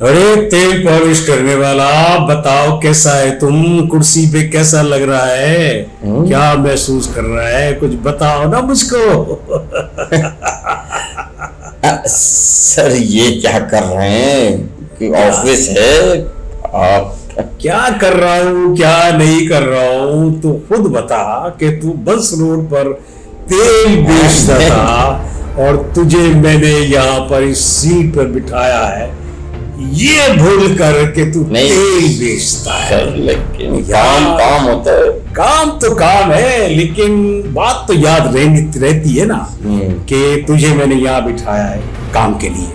अरे तेल पॉलिश करने वाला, बताओ कैसा है तुम? कुर्सी पे कैसा लग रहा है? क्या महसूस कर रहा है? कुछ बताओ ना मुझको। सर ये क्या कर रहे हैं कि ऑफिस है? आप क्या कर रहा हूँ क्या नहीं कर रहा हूँ तो खुद बता। कि तू बस रोड पर तेल बेचता था और तुझे मैंने यहाँ पर इस सीट पर बिठाया है, ये भूल कर के तू तेल बेचता है। सर लेकिन काम होता है। काम तो काम है, लेकिन बात तो याद रहती है ना कि तुझे मैंने यहाँ बिठाया है काम के लिए।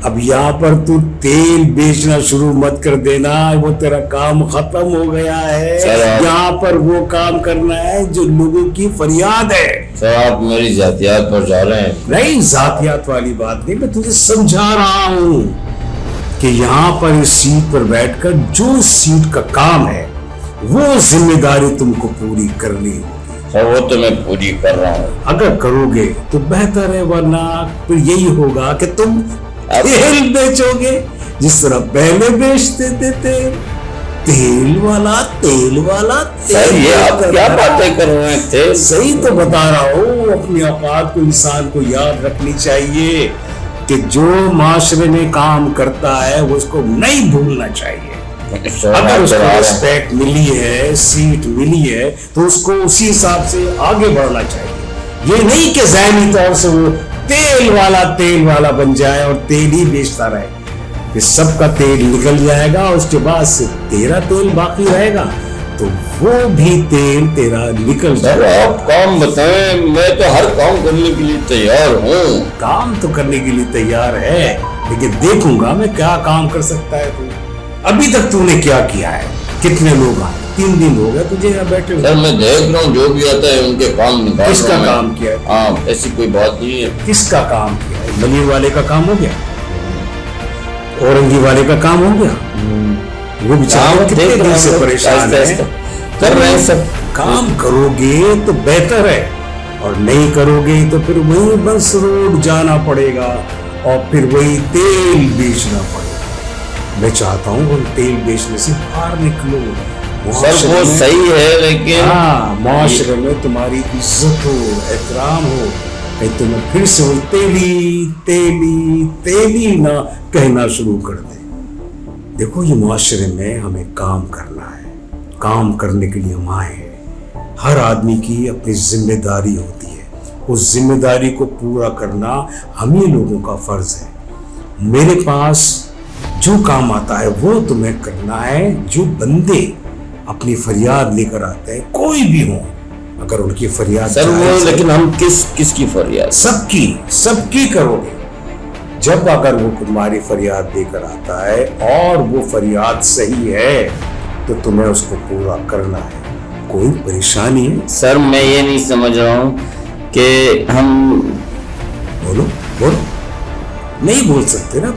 अब यहाँ पर तू तेल बेचना शुरू मत कर देना, वो तेरा काम खत्म हो गया है। यहाँ पर वो काम करना है जो लोगों की फरियाद है। सर आप मेरी जातियात पर जा रहे हैं। नहीं, जातियात वाली बात नहीं, मैं तुझे समझा रहा हूँ कि यहाँ पर इस सीट पर बैठकर जो सीट का काम है वो जिम्मेदारी तुमको पूरी करनी होगी। सर वो तो मैं पूरी कर रहा हूँ। अगर करोगे तो बेहतर है, वरना फिर यही होगा कि तुम तेल बेचोगे जिस तरह पहले बेचते थे। तेल वाला तेल वाला सर ये आप क्या बातें कर रहे थे? सही तो बता रहा हूँ। अपनी औकात को इंसान को याद रखनी चाहिए कि जो माशरे में काम करता है वो उसको नहीं भूलना चाहिए। अगर उसको रिस्पेक्ट मिली है, सीट मिली है, तो उसको उसी हिसाब से आगे बढ़ना चाहिए। ये नहीं कि ज़हनी तौर से वो तेल वाला बन जाए और तेल ही बेचता रहे। फिर सबका तेल निकल जाएगा, उसके बाद से तेरा तेल बाकी रहेगा, तो वो भी तेल तेरा निकल जाएगा। आप काम बताएं, मैं तो हर काम करने के लिए तैयार हूँ। काम तो करने के लिए तैयार है, लेकिन देखूंगा मैं क्या काम कर सकता है तू। अभी तक तूने क्या किया है? कितने लोग आए? 3 दिन हो गए तुझे यहाँ बैठे। सर मैं देख रहा हूँ जो भी आता है उनके काम निकाल। किसका काम किया है? हाँ ऐसी कोई बात नहीं है। किसका काम किया है? मनीर वाले का काम हो गया, औरंगी वाले का काम हो गया। वो बेचारे कितने दिन से परेशान है। कर रहे हैं सब। काम करोगे तो बेहतर है, और नहीं करोगे तो फिर वही बस रोड जाना पड़ेगा और फिर वही तेल बेचना पड़ेगा। मैं चाहता हूँ वो तेल बेचने से बाहर निकलो। सर वो सही है, लेकिन हाँ, माशरे में तुम्हारी इज्जत हो, एहतराम हो, कहीं तुम्हें फिर से वो तेली ना कहना शुरू कर दे। देखो ये माशरे में हमें काम करना है, काम करने के लिए हम आए हैं। हर आदमी की अपनी जिम्मेदारी होती है, उस जिम्मेदारी को पूरा करना हम ही लोगों का फर्ज है। मेरे पास जो काम आता है वो तुम्हें करना है। जो बंदे अपनी फरियाद लेकर आते हैं, कोई भी हो, अगर उनकी फरियाद सर वो, लेकिन हम किसकी फरियाद? सबकी करोगे। जब अगर वो तुम्हारी फरियाद लेकर आता है और वो फरियाद सही है तो तुम्हें उसको पूरा करना है। कोई परेशानी है? सर मैं ये नहीं समझ रहा हूँ कि हम बोलो नहीं बोल सकते ना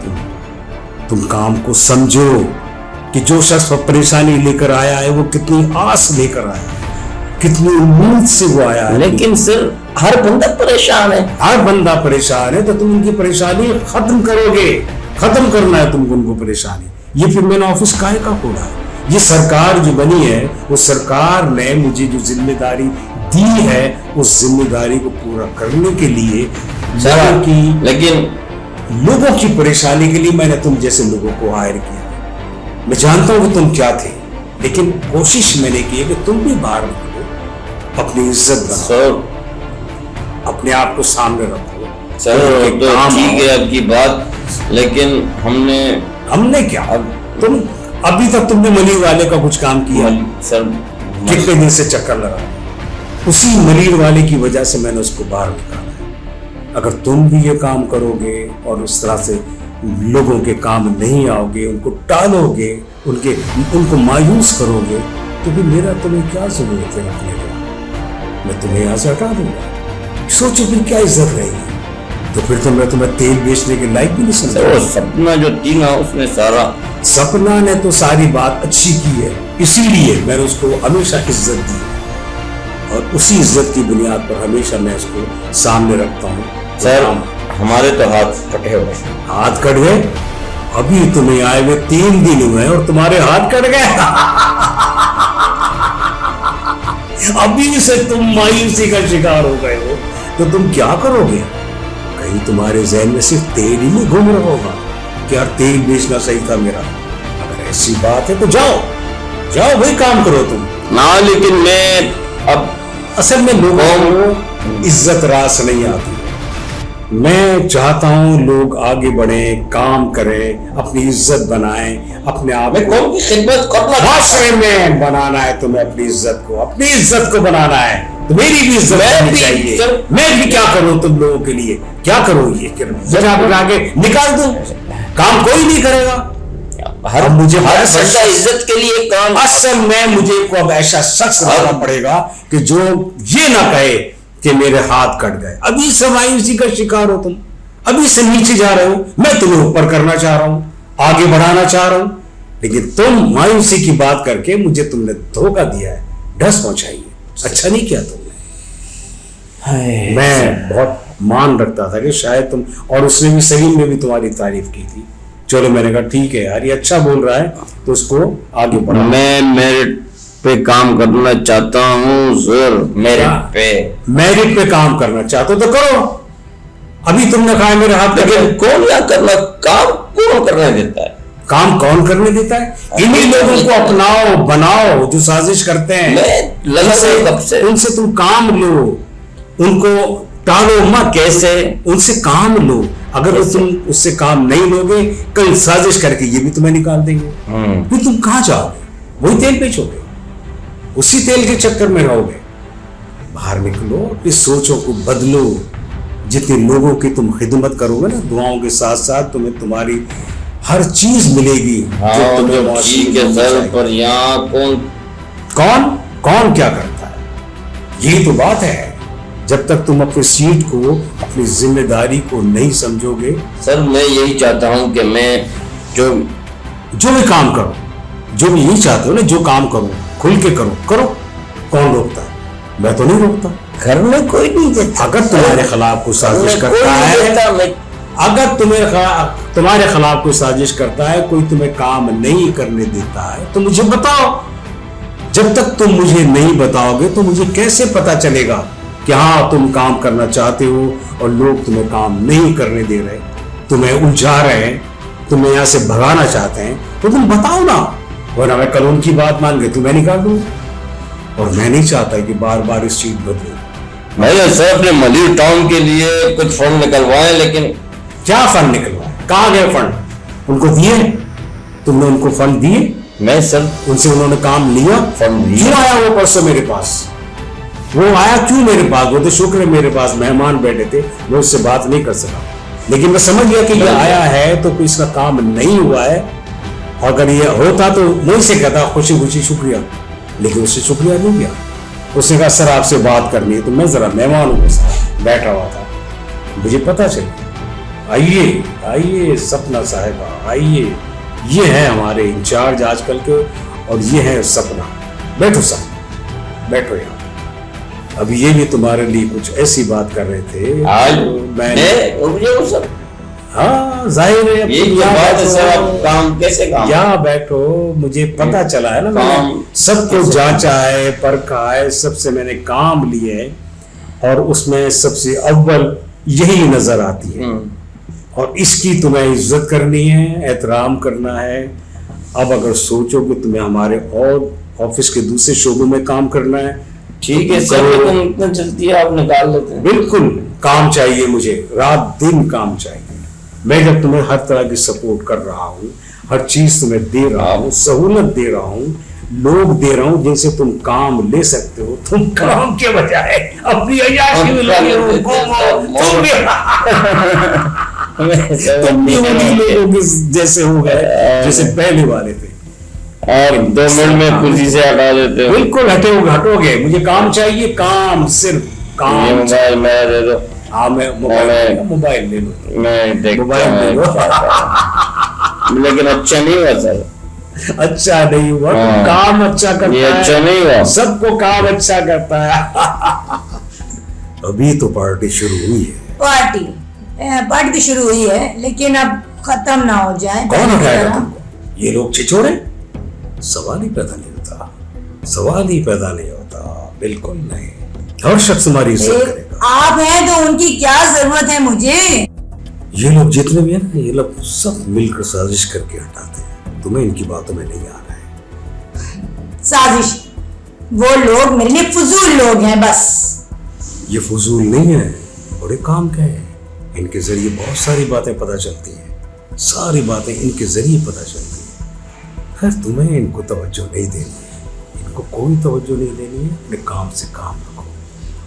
तुम काम को समझो कि जो शख्स परेशानी लेकर आया है वो कितनी आस लेकर आया है, कितनी उम्मीद से वो आया है। लेकिन सर हर बंदा परेशान है। हर बंदा परेशान है तो तुम उनकी परेशानी खत्म करोगे। खत्म करना है तुमको उनको परेशानी। ये फिर मैंने ऑफिस काहे का खोला है? ये सरकार जो बनी है, वो सरकार ने मुझे जो जिम्मेदारी दी है उस जिम्मेदारी को पूरा करने के लिए लोगों की परेशानी के लिए मैंने तुम जैसे लोगों को हायर किया। मैं जानता हूं कि तुम क्या थे, लेकिन कोशिश मैंने की है कि तुम भी बाहर निकलो, अपनी इज्जत बनाओ, अपने आप को सामने रखो। सर तो ठीक है आपकी बात, लेकिन हमने क्या? तुम अभी तक तुमने मनीर वाले का कुछ काम किया? सर कितने दिन से चक्कर लगा, उसी मनीर वाले की वजह से मैंने उसको बाहर निकाला है। अगर तुम भी ये काम करोगे और उस तरह से लोगों के काम नहीं आओगे, उनको टालोगे, उनको मायूस करोगे, तो फिर मेरा तुम्हें क्या जरूरत है रखने की? मैं तुम्हें यहाँ से हटा दूंगा। सोचो फिर क्या इज्जत रहेगी? तो फिर तो मैं तुम्हें तेल बेचने के लायक भी नहीं समझा। सपना जो थी ना उसने सपना ने तो सारी बात अच्छी की है, इसीलिए मैंने उसको हमेशा इज्जत दी और उसी इज्जत की बुनियाद पर हमेशा मैं उसको सामने रखता हूँ। सर हमारे तो हाथ कटे हुए। हाथ कट गए ابھی تمہیں آئے ہوئے 3 دن ہوئے اور تمہارے ہاتھ کٹ گئے. ابھی سے تم مایوسی کا شکار ہو گئے ہو تو تم کیا کرو گے؟ کہیں تمہارے ذہن میں صرف تیل ہی نہیں گھوم رہا ہوگا کہ یار تیل بیچنا صحیح تھا میرا. اگر ایسی بات ہے تو جاؤ وہی کام کرو تم. ہاں لیکن میں اب اصل میں لوگوں کو عزت راس نہیں آتی. میں چاہتا ہوں لوگ آگے بڑھیں, کام کریں, اپنی عزت بنائیں, اپنے آپ میں قوم کی خدمت کرنا معاشرے میں بنانا ہے. تمہیں اپنی عزت کو بنانا ہے. تو میری بھی عزت کرنی چاہیے. میں بھی کیا کروں تم لوگوں کے لیے؟ کیا کروں؟ یہ آگے نکال دوں, کام کوئی نہیں کرے گا. مجھے عزت کے لیے کام, اصل میں مجھے کو ایسا شخص رہنا پڑے گا کہ جو یہ نہ کہے کہ میرے ہاتھ کٹ گئے. ابھی سے مایوسی کا شکار ہو تم, ابھی سے نیچے جا رہے ہو. میں تمہیں اوپر کرنا چاہ رہا ہوں, آگے بڑھانا چاہ رہا ہوں, لیکن تم مایوسی کی بات کر کے مجھے تم نے دھوکہ دیا ہے, ڈس پہنچائی ہے. اچھا نہیں کیا تم نے. میں بہت مان رکھتا تھا کہ شاید تم, اور اس نے بھی سلیم نے بھی تمہاری تعریف کی تھی. چلو میں نے کہا ٹھیک ہے یار, یہ اچھا بول رہا ہے تو اس کو آگے بڑھا. میں میرٹ پہ کام کرنا چاہتا ہوں سر. میرٹ پہ کام کرنا چاہتے ہو تو کرو. ابھی تم نے کہا میرے ہاتھ لیکن کون یا کرنا, کام کون کرنے دیتا ہے؟ کام کون کرنے دیتا ہے؟ انہی لوگوں کو اپناؤ, بناؤ جو سازش کرتے ہیں. ان سے تم کام لو, ان کو ٹالو مت. کیسے؟ ان سے کام لو. اگر تم اس سے کام نہیں لوگے, کل سازش کر کے یہ بھی تمہیں نکال دیں گے. پھر تم کہاں جاؤ گے؟ وہی تیل بیچو گے, اسی تیل کے چکر میں رہو گے. باہر نکلو, اپنی سوچوں کو بدلو. جتنے لوگوں کی تم خدمت کرو گے نا, دعاؤں کے ساتھ ساتھ تمہیں تمہاری ہر چیز ملے گی. کون کیا کرتا ہے, یہی تو بات ہے. جب تک تم اپنی سیٹ کو, اپنی ذمہ داری کو نہیں سمجھو گے. سر میں یہی چاہتا ہوں کہ میں جو بھی کام کرو, جو بھی یہی چاہتے ہو نا, جو کام کرو کھل کے کرو. کون روکتا ہے؟ میں تو نہیں روکتا. گھر میں کوئی نہیں دیتا. اگر تمہارے خلاف کوئی سازش کرتا ہے, اگر تمہارے خلاف کوئی سازش کرتا ہے, کوئی تمہیں کام نہیں کرنے دیتا ہے, تو مجھے بتاؤ. جب تک تم مجھے نہیں بتاؤ گے تو مجھے کیسے پتا چلے گا کہ ہاں تم کام کرنا چاہتے ہو اور لوگ تمہیں کام نہیں کرنے دے رہے, تمہیں الجھا رہے ہیں, تمہیں یہاں سے بھگانا چاہتے ہیں. تو تم بتاؤ نا, ورنہ میں کل ان کی بات مان گئی تو میں نکال دوں. اور میں نہیں چاہتا کہ بار بار اس چیز بدلوں. میں نے سر اپنے ملیر ٹاؤن کے لیے کچھ فنڈ نکلوائے, لیکن کیا فنڈ نکلوائے؟ کہاں گئے فنڈ؟ ان کو دیے؟ تم نے ان کو فنڈ دیے؟ میں سر ان سے انہوں نے کام لیا. فنڈ کیوں آیا وہ پرسوں میرے پاس؟ وہ آیا کیوں میرے پاس؟ وہ تو شکر ہے میرے پاس مہمان بیٹھے تھے, میں اس سے بات نہیں کر سکا. لیکن میں سمجھ گیا کہ یہ آیا ہے تو کوئی اس کا کام نہیں ہوا ہے. اور اگر یہ ہوتا تو مجھ سے کہتا خوشی خوشی شکریہ, لیکن اس سے شکریہ نہیں کیا. اس نے کہا سر آپ سے بات کرنی ہے. تو میں ذرا مہمان ہوں بیٹھا ہوا تھا, مجھے پتا چلا. آئیے سپنا صاحبہ, آئیے, یہ ہیں ہمارے انچارج آج کل کے, اور یہ ہے سپنا. بیٹھو صاحب, بیٹھو یہاں. ابھی یہ بھی تمہارے لیے کچھ ایسی بات کر رہے تھے. ہاں ظاہر ہے یہاں بیٹھو. مجھے پتا چلا ہے نا, میں نے سب کو جانچا ہے, پرکھا ہے, سب سے میں نے کام لیے ہے, اور اس میں سب سے اول یہی نظر آتی ہے. اور اس کی تمہیں عزت کرنی ہے, احترام کرنا ہے. اب اگر سوچو کہ تمہیں ہمارے اور آفس کے دوسرے شعبوں میں کام کرنا ہے, ٹھیک ہے سر, اتنا جلدی آپ نکال لیتے ہیں. بالکل کام چاہیے مجھے, رات دن کام چاہیے. میں جب تمہیں ہر طرح کی سپورٹ کر رہا ہوں, ہر چیز تمہیں دے رہا ہوں, سہولت دے رہا ہوں, لوگ دے رہا ہوں جن سے تم کام لے سکتے ہو, تم کام کے بجائے اپنی عیاشی میں لگے ہو. تم بھی انہی لوگوں جیسے ہو گئے جیسے پہلے والے تھے, اور 2 منٹ میں خوشی سے ہٹا دیتے ہو. بالکل ہٹو گے. مجھے کام چاہیے, کام, صرف کام. موبائل میں دے دو. ہاں میں موبائل لے لو, میں دیکھتا ہوں, لیکن اچھا نہیں ہوا سر. اچھا نہیں ہوا, کام اچھا کرتا ہے. اچھا نہیں ہوا, سب کو کام اچھا کرتا ہے. ابھی تو پارٹی شروع ہوئی ہے. پارٹی بھی شروع ہوئی ہے, لیکن اب खत्म ना हो जाए। कौन उठाएगा तुमको? ये लोग छिछोरे? सवाल ही पैदा नहीं होता, सवाल ही पैदा नहीं होता, बिल्कुल नहीं। हर शख्स हमारी इज्जत करेगा। आप हैं तो उनकी क्या जरूरत है मुझे? ये लोग जितने भी हैं ना, ये लोग सब मिलकर साजिश करके हटाते हैं। तुम्हें इनकी बातों में नहीं आ रहा है। साजिश? वो लोग मेरे लिए फजूल लोग हैं बस। ये फजूल नहीं है, बड़े काम के हैं। इनके जरिए बहुत सारी बातें पता चलती हैं, सारी बातें इनके जरिए पता चलती हैं। खैर तुम्हें इनको तवज्जो नहीं देनी है, इनको कोई तवज्जो नहीं देनी है। अपने काम से काम रखो।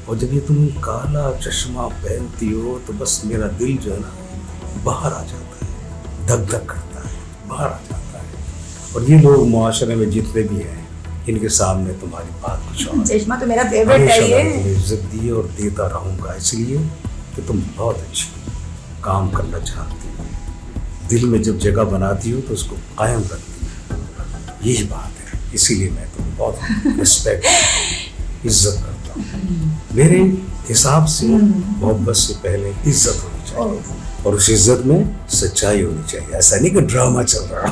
और जब ये तुम काला चश्मा पहनती हो तो बस मेरा दिल जो है ना बाहर आ जाता है, धक धक करता है, बाहर आ जाता है। और ये लोग मुआशरे में जितने भी हैं, इनके सामने तुम्हारी बात कुछ और। चश्मा तो मेरा फेवरेट है हमेशा ये। मैंने तुम्हें इज्जत दी और देता रहूंगा, इसलिए कि तुम बहुत अच्छी काम करना चाहती हो। दिल में जब जगह बनाती हो तो उसको कायम रखती हो, यही बात है। इसीलिए मैं तुम्हें बहुत रिस्पेक्ट इज्जत करता हूँ। मेरे हिसाब से मोहब्बत से पहले इज्जत होनी चाहिए, और उस इज्जत में सच्चाई होनी चाहिए। ऐसा नहीं कि ड्रामा चल रहा।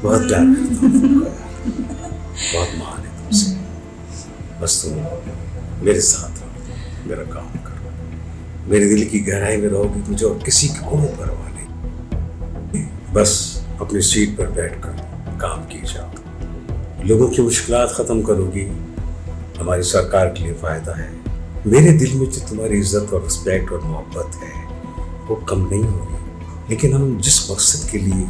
बहुत प्यार करता हूँ तुमको यार, बहुत महान है तुमसे। बस तुम मेरे साथ रहो, मेरा काम करो, मेरे दिल की गहराई में रहोगी, मुझे और किसी की कोई परवाह नहीं। बस अपनी सीट पर बैठकर काम की जाओ, लोगों की मुश्किलात ख़त्म करोगी, हमारी सरकार के लिए फ़ायदा है। मेरे दिल में जो तुम्हारी इज्जत और रिस्पेक्ट और मोहब्बत है वो कम नहीं होगी। लेकिन हम जिस मकसद के लिए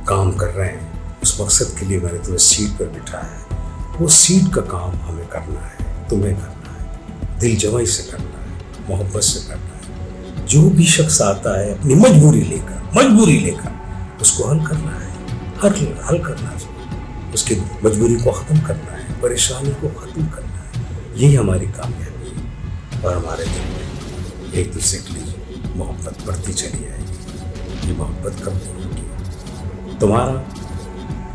काम कर रहे हैं, उस मकसद के लिए मैंने तुम्हें सीट पर बिठाया है। वो सीट का काम हमें करना है, तुम्हें करना है, दिल जमाई से करना है, मोहब्बत से करना है। जो भी शख्स आता है अपनी मजबूरी लेकर उसको हल करना है, हल करना है, उसकी मजबूरी को ख़त्म करना है, परेशानी को ख़त्म करना है। यही हमारी कामयाबी है। और हमारे दिल में एक दूसरे के लिए मोहब्बत बढ़ती चली जाएगी। ये मोहब्बत कब नहीं होगी? तुम्हारा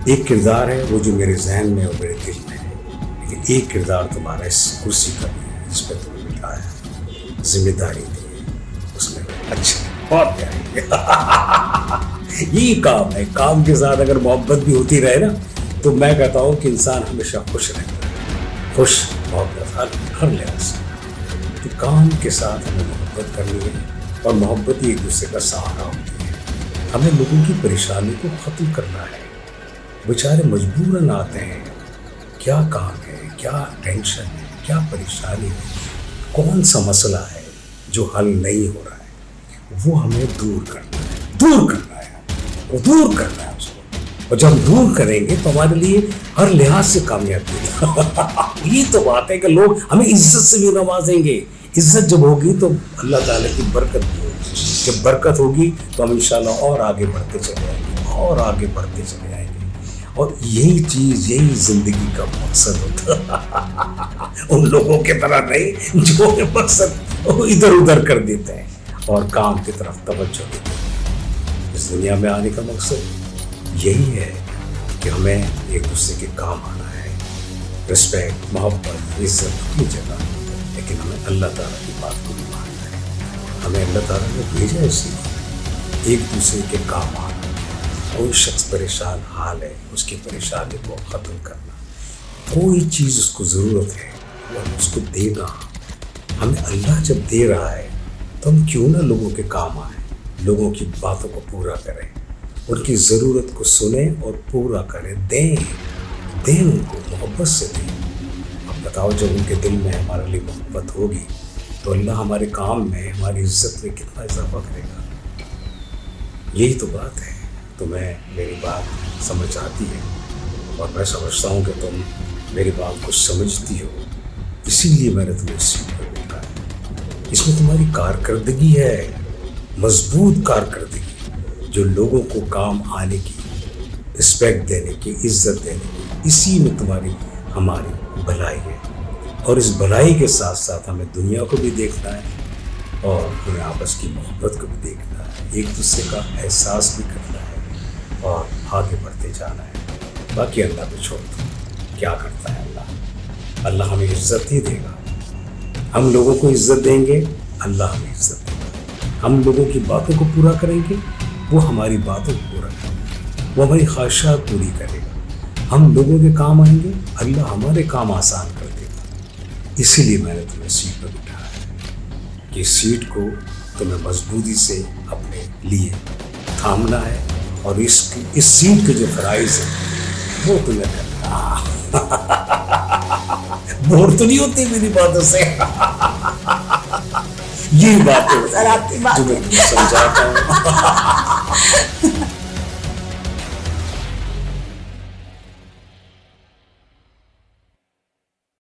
एक किरदार है वो जो मेरे जहन में और मेरे दिल में है, लेकिन एक किरदार तुम्हारा इस कुर्सी का भी है जिस पर तुम्हें बिठाया है, जिम्मेदारी दी है, उसमें अच्छे बहुत प्यारी। यही काम है। काम के साथ अगर मोहब्बत भी होती रहे ना, तो मैं कहता हूँ कि इंसान हमेशा खुश रहता है, खुश मोहब्बत हर लिहाज से। तो काम के साथ हमें मोहब्बत करनी है, और मोहब्बत ही एक दूसरे का सहारा होती है। हमें लोगों की परेशानी को ख़त्म करना है। बेचारे मजबूरन आते हैं, क्या काम है, क्या टेंशन है, क्या परेशानी है, कौन सा मसला है जो हल नहीं हो रहा है, वो हमें दूर करना है उसको। और जब दूर करेंगे तो हमारे लिए हर लिहाज से कामयाबी है। ये तो बात है कि लोग हमें इज्जत से भी नवाजेंगे। इज्जत जब होगी तो अल्लाह ताला की बरकत भी होगी। जब बरकत होगी तो हम इंशाल्लाह और आगे बढ़ते चले जाएंगे। और यही चीज़, यही जिंदगी का मकसद होता है। उन लोगों की तरह नहीं जो मकसद इधर उधर कर देते हैं और काम की तरफ तवज्जो देते हैं। इस दुनिया में आने का मकसद यही है कि हमें एक दूसरे के काम आना है। रिस्पेक्ट, मोहब्बत, इज्जत अपनी जगह, लेकिन हमें अल्लाह ताला की बात को भी मानना है। हमें अल्लाह ताला ने भेजा इसलिए एक दूसरे के काम आना। कोई शख्स परेशान हाल है, उसकी परेशानी को ख़त्म करना। कोई चीज़ उसको ज़रूरत है और उसको देना। हमें अल्लाह जब दे रहा है तो हम क्यों ना लोगों के काम आए, लोगों की बातों को पूरा करें, उनकी ज़रूरत को सुने और पूरा करें, दें उनको, मोहब्बत से दें। अब बताओ, जब उनके दिल में हमारे लिए मोहब्बत होगी तो अल्लाह हमारे काम में, हमारी इज्जत में कितना इजाफा करेगा। यही तो बात है। तुम्हें मेरी बात समझ आती है और मैं समझता हूँ कि तुम मेरी बात को समझती हो, इसीलिए मैंने तुम्हें सीट पर बिठाया है। इसमें तुम्हारी कारकर्दगी है, मजबूत कारकर्दगी, जो लोगों को काम आने की, रिस्पेक्ट देने की, इज्जत देने की, इसी में तुम्हारी हमारी भलाई है। और इस भलाई के साथ साथ हमें दुनिया को भी देखना है और हमें आपस की मोहब्बत को भी देखना है, एक दूसरे का एहसास भी करना है और आगे बढ़ते जाना है। बाकी अल्लाह को छोड़ दो, क्या करता है अल्लाह हमें इज्जत ही देगा। हम लोगों को इज्जत देंगे, अल्लाह हमें इज्जत देगा। ہم لوگوں کی باتوں کو پورا کریں گے، وہ ہماری باتوں کو پورا کرے گا، وہ ہماری خواہشات پوری کرے گا، ہم لوگوں کے کام آئیں گے، اللہ ہمارے کام آسان کر دے گا۔ اسی لیے میں نے تمہیں سیٹ پر بٹھایا ہے کہ سیٹ کو تمہیں مضبوطی سے اپنے لیے تھامنا ہے، اور اس سیٹ کے جو فرائض ہیں وہ تمہیں کرنا۔ بور تو نہیں ہوتی میری باتوں سے؟ یہ باتیں سر آپ کی بات جو میں تمہیں سمجھاتا ہوں۔